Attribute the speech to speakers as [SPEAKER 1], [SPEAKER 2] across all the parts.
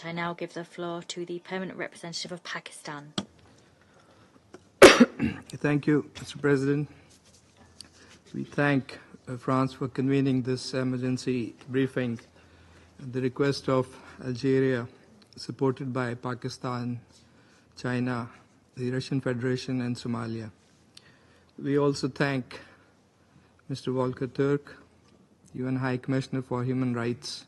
[SPEAKER 1] I now give the floor to the Permanent Representative of Pakistan.
[SPEAKER 2] Thank you, Mr. President. We thank France for convening this emergency briefing at the request of Algeria, supported by Pakistan, China, the Russian Federation, and Somalia. We also thank Mr. Volker Turk, UN High Commissioner for Human Rights,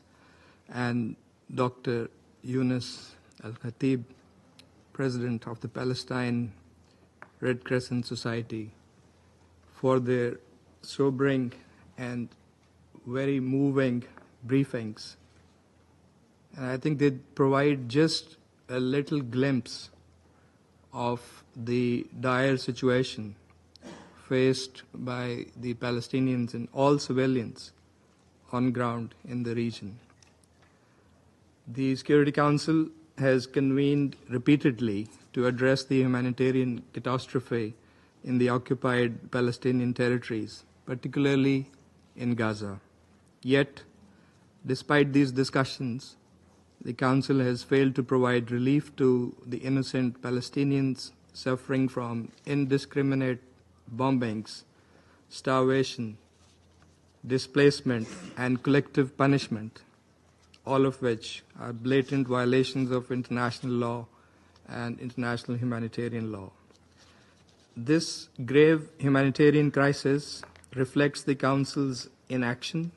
[SPEAKER 2] and Dr. Yunus Al-Khatib, President of the Palestine Red Crescent Society, for their sobering and very moving briefings. And I think they provide just a little glimpse of the dire situation faced by the Palestinians and all civilians on ground in the region. The Security Council has convened repeatedly to address the humanitarian catastrophe in the occupied Palestinian territories, particularly in Gaza. Yet, despite these discussions, the Council has failed to provide relief to the innocent Palestinians suffering from indiscriminate bombings, starvation, displacement, and collective punishment, all of which are blatant violations of international law and international humanitarian law. This grave humanitarian crisis reflects the Council's inaction,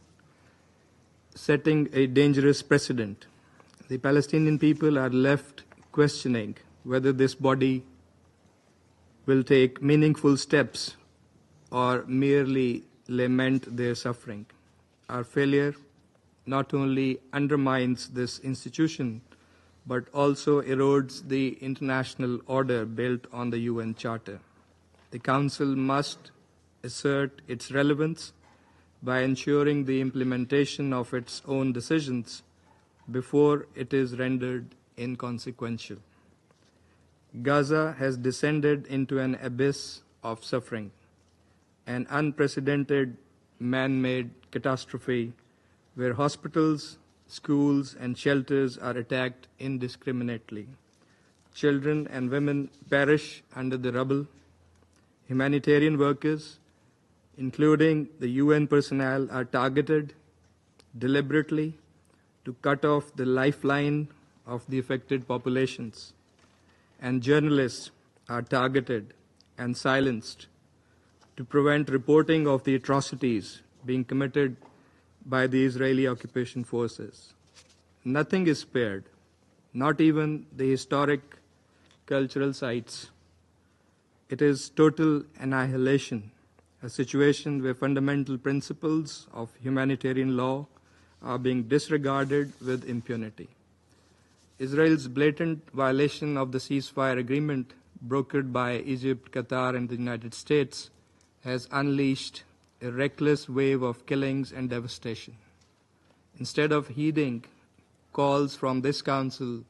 [SPEAKER 2] setting a dangerous precedent. The Palestinian people are left questioning whether this body will take meaningful steps or merely lament their suffering. Our failure not only undermines this institution, but also erodes the international order built on the UN Charter. The Council must assert its relevance by ensuring the implementation of its own decisions before it is rendered inconsequential. Gaza has descended into an abyss of suffering, an unprecedented man-made catastrophe where hospitals, schools, and shelters are attacked indiscriminately. Children and women perish under the rubble. Humanitarian workers, including the UN personnel, are targeted deliberately to cut off the lifeline of the affected populations. And journalists are targeted and silenced to prevent reporting of the atrocities being committed by the Israeli occupation forces. Nothing is spared, not even the historic cultural sites. It is total annihilation, a situation where fundamental principles of humanitarian law are being disregarded with impunity. Israel's blatant violation of the ceasefire agreement brokered by Egypt, Qatar, and the United States has unleashed a reckless wave of killings and devastation. Instead of heeding calls from this Council,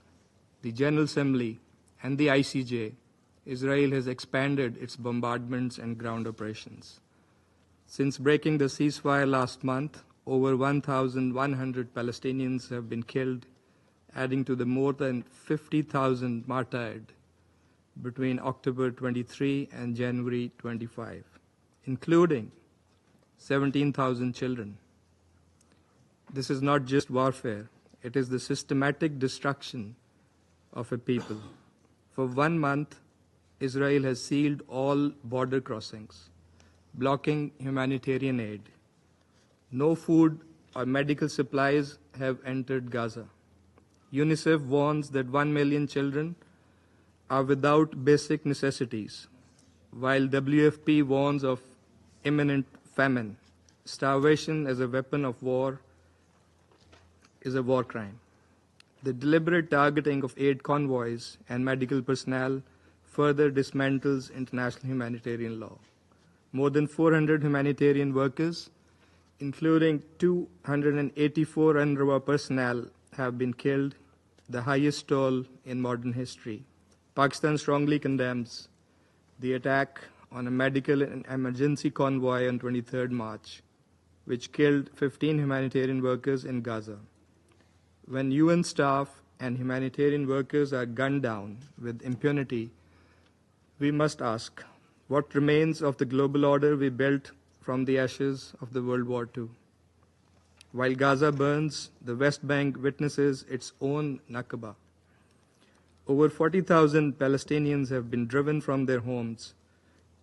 [SPEAKER 2] the General Assembly, and the ICJ, Israel has expanded its bombardments and ground operations. Since breaking the ceasefire last month, over 1,100 Palestinians have been killed, adding to the more than 50,000 martyred between October 23 and January 25, including 17,000 children. This is not just warfare, it is the systematic destruction of a people. For 1 month, Israel has sealed all border crossings, blocking humanitarian aid. No food or medical supplies have entered Gaza. UNICEF warns that 1 million children are without basic necessities, while WFP warns of imminent famine. Starvation as a weapon of war is a war crime. The deliberate targeting of aid convoys and medical personnel further dismantles international humanitarian law. More than 400 humanitarian workers, including 284 UNRWA personnel, have been killed, the highest toll in modern history. Pakistan strongly condemns the attack on a medical and emergency convoy on 23rd March, which killed 15 humanitarian workers in Gaza. When UN staff and humanitarian workers are gunned down with impunity, we must ask, what remains of the global order we built from the ashes of the World War II? While Gaza burns, the West Bank witnesses its own Nakba. Over 40,000 Palestinians have been driven from their homes,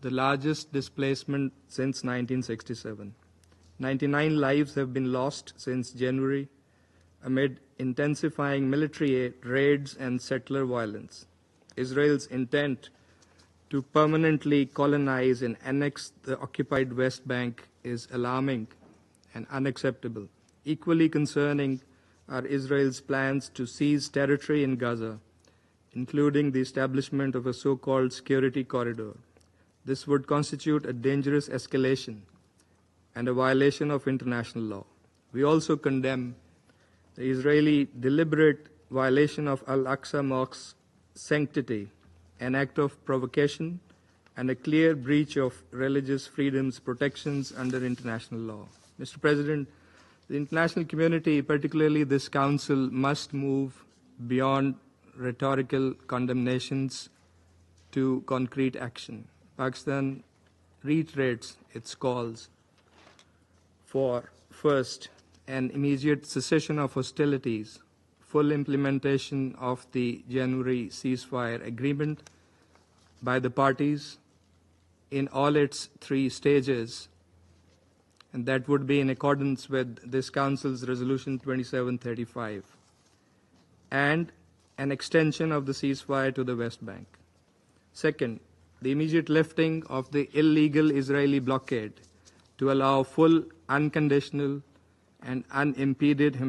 [SPEAKER 2] the largest displacement since 1967. 99 lives have been lost since January amid intensifying military raids and settler violence. Israel's intent to permanently colonize and annex the occupied West Bank is alarming and unacceptable. Equally concerning are Israel's plans to seize territory in Gaza, including the establishment of a so-called security corridor. This would constitute a dangerous escalation and a violation of international law. We also condemn the Israeli deliberate violation of Al-Aqsa Mosque's sanctity, an act of provocation and a clear breach of religious freedoms protections under international law. Mr. President, the international community, particularly this Council, must move beyond rhetorical condemnations to concrete action. Pakistan reiterates its calls for, first, an immediate cessation of hostilities, full implementation of the January ceasefire agreement by the parties in all its 3 stages, and that would be in accordance with this Council's Resolution 2735, and an extension of the ceasefire to the West Bank. Second, the immediate lifting of the illegal Israeli blockade to allow full, unconditional, and unimpeded